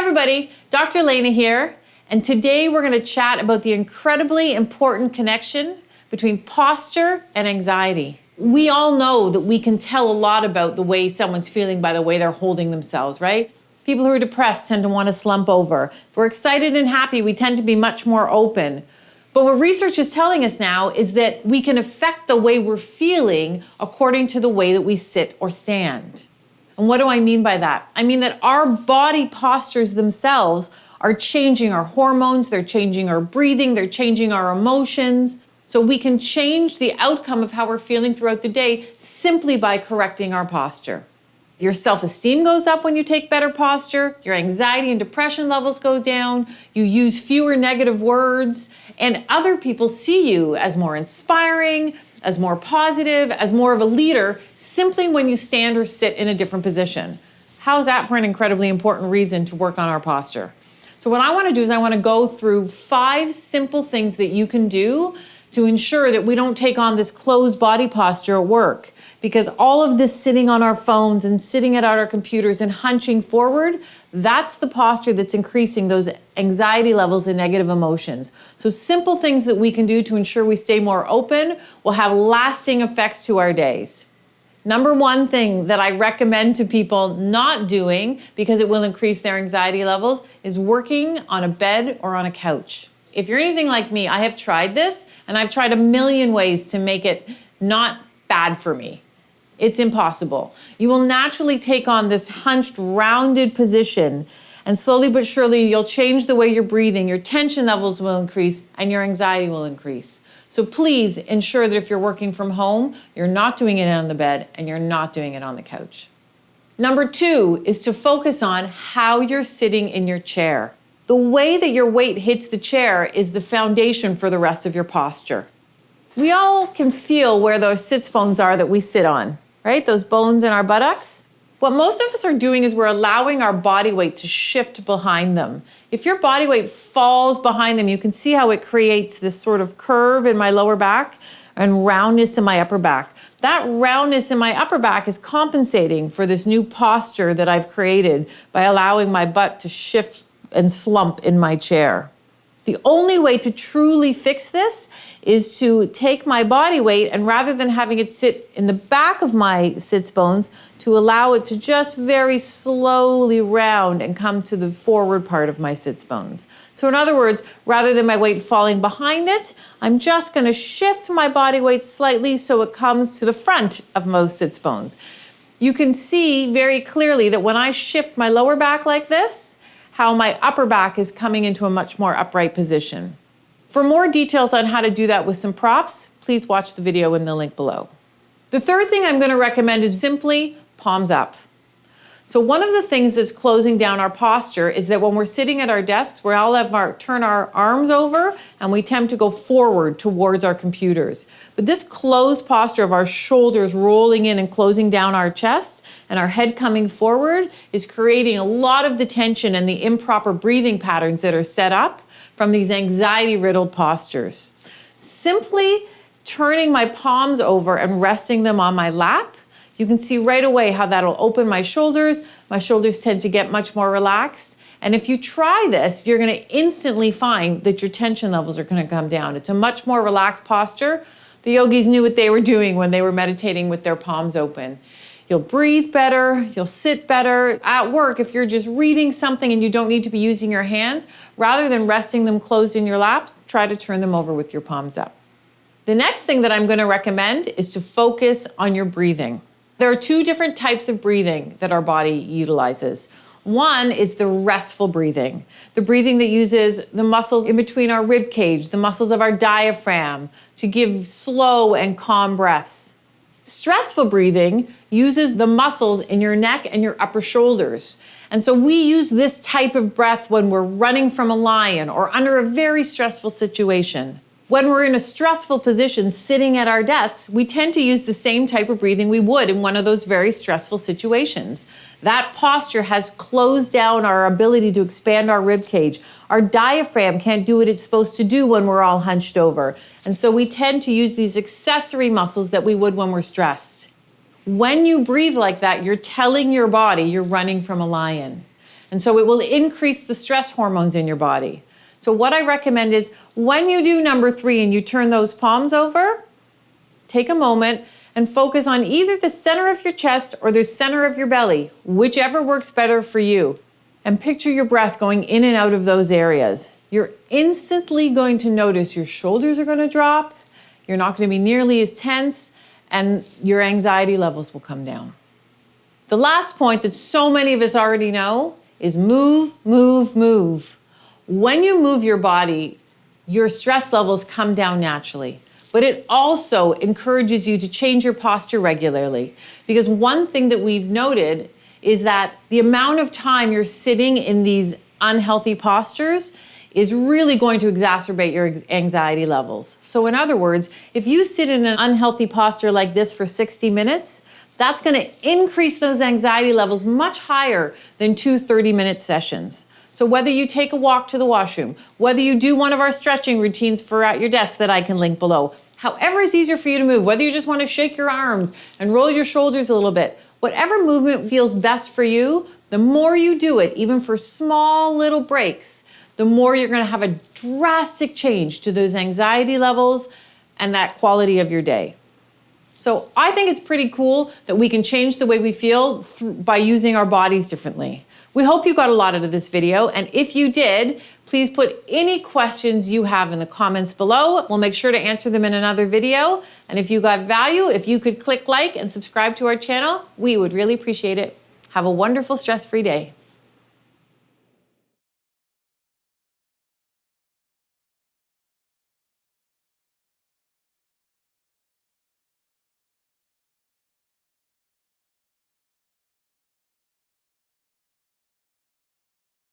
everybody, Dr. Laina here, and today we're going to chat about the incredibly important connection between posture and anxiety. We all know that we can tell a lot about the way someone's feeling by the way they're holding themselves, right? People who are depressed tend to want to slump over. If we're excited and happy, we tend to be much more open. But what research is telling us now is that we can affect the way we're feeling according to the way that we sit or stand. And what do I mean by that? I mean that our body postures themselves are changing our hormones, they're changing our breathing, they're changing our emotions. So we can change the outcome of how we're feeling throughout the day simply by correcting our posture. Your self-esteem goes up when you take better posture, your anxiety and depression levels go down, you use fewer negative words, and other people see you as more inspiring, as more positive, as more of a leader, simply when you stand or sit in a different position. How's that for an incredibly important reason to work on our posture? So what I want to do is I want to go through 5 simple things that you can do to ensure that we don't take on this closed body posture at work. Because all of this sitting on our phones and sitting at our computers and hunching forward, that's the posture that's increasing those anxiety levels and negative emotions. So simple things that we can do to ensure we stay more open will have lasting effects to our days. Number 1 thing that I recommend to people not doing because it will increase their anxiety levels is working on a bed or on a couch. If you're anything like me, I have tried this and I've tried a million ways to make it not bad for me. It's impossible. You will naturally take on this hunched, rounded position, and slowly but surely you'll change the way you're breathing, your tension levels will increase, and your anxiety will increase. So please ensure that if you're working from home, you're not doing it on the bed and you're not doing it on the couch. Number 2 is to focus on how you're sitting in your chair. The way that your weight hits the chair is the foundation for the rest of your posture. We all can feel where those sits bones are that we sit on, right? Those bones in our buttocks. What most of us are doing is we're allowing our body weight to shift behind them. If your body weight falls behind them, you can see how it creates this sort of curve in my lower back and roundness in my upper back. That roundness in my upper back is compensating for this new posture that I've created by allowing my butt to shift and slump in my chair. The only way to truly fix this is to take my body weight and rather than having it sit in the back of my sits bones, to allow it to just very slowly round and come to the forward part of my sits bones. So in other words, rather than my weight falling behind it, I'm just going to shift my body weight slightly so it comes to the front of most sits bones. You can see very clearly that when I shift my lower back like this, how my upper back is coming into a much more upright position. For more details on how to do that with some props, please watch the video in the link below. The third thing I'm going to recommend is simply palms up. So one of the things that's closing down our posture is that when we're sitting at our desks, we all have turn our arms over and we tend to go forward towards our computers. But this closed posture of our shoulders rolling in and closing down our chest and our head coming forward is creating a lot of the tension and the improper breathing patterns that are set up from these anxiety-riddled postures. Simply turning my palms over and resting them on my lap, you can see right away how that'll open my shoulders. My shoulders tend to get much more relaxed. And if you try this, you're going to instantly find that your tension levels are going to come down. It's a much more relaxed posture. The yogis knew what they were doing when they were meditating with their palms open. You'll breathe better, you'll sit better. At work, if you're just reading something and you don't need to be using your hands, rather than resting them closed in your lap, try to turn them over with your palms up. The next thing that I'm going to recommend is to focus on your breathing. There are 2 different types of breathing that our body utilizes. One is the restful breathing, the breathing that uses the muscles in between our rib cage, the muscles of our diaphragm to give slow and calm breaths. Stressful breathing uses the muscles in your neck and your upper shoulders. And so we use this type of breath when we're running from a lion or under a very stressful situation. When we're in a stressful position sitting at our desks, we tend to use the same type of breathing we would in one of those very stressful situations. That posture has closed down our ability to expand our rib cage. Our diaphragm can't do what it's supposed to do when we're all hunched over. And so we tend to use these accessory muscles that we would when we're stressed. When you breathe like that, you're telling your body you're running from a lion. And so it will increase the stress hormones in your body. So what I recommend is when you do number 3 and you turn those palms over, take a moment and focus on either the center of your chest or the center of your belly, whichever works better for you. And picture your breath going in and out of those areas. You're instantly going to notice your shoulders are going to drop, you're not going to be nearly as tense, and your anxiety levels will come down. The last point that so many of us already know is move, move, move. When you move your body, your stress levels come down naturally. But it also encourages you to change your posture regularly. Because one thing that we've noted is that the amount of time you're sitting in these unhealthy postures is really going to exacerbate your anxiety levels. So in other words, if you sit in an unhealthy posture like this for 60 minutes, that's going to increase those anxiety levels much higher than 2 30-minute sessions. So whether you take a walk to the washroom, whether you do one of our stretching routines for at your desk that I can link below, however is easier for you to move, whether you just want to shake your arms and roll your shoulders a little bit, whatever movement feels best for you, the more you do it, even for small little breaks, the more you're going to have a drastic change to those anxiety levels and that quality of your day. So I think it's pretty cool that we can change the way we feel by using our bodies differently. We hope you got a lot out of this video, and if you did, please put any questions you have in the comments below. We'll make sure to answer them in another video. And if you got value, if you could click like and subscribe to our channel, we would really appreciate it. Have a wonderful stress-free day.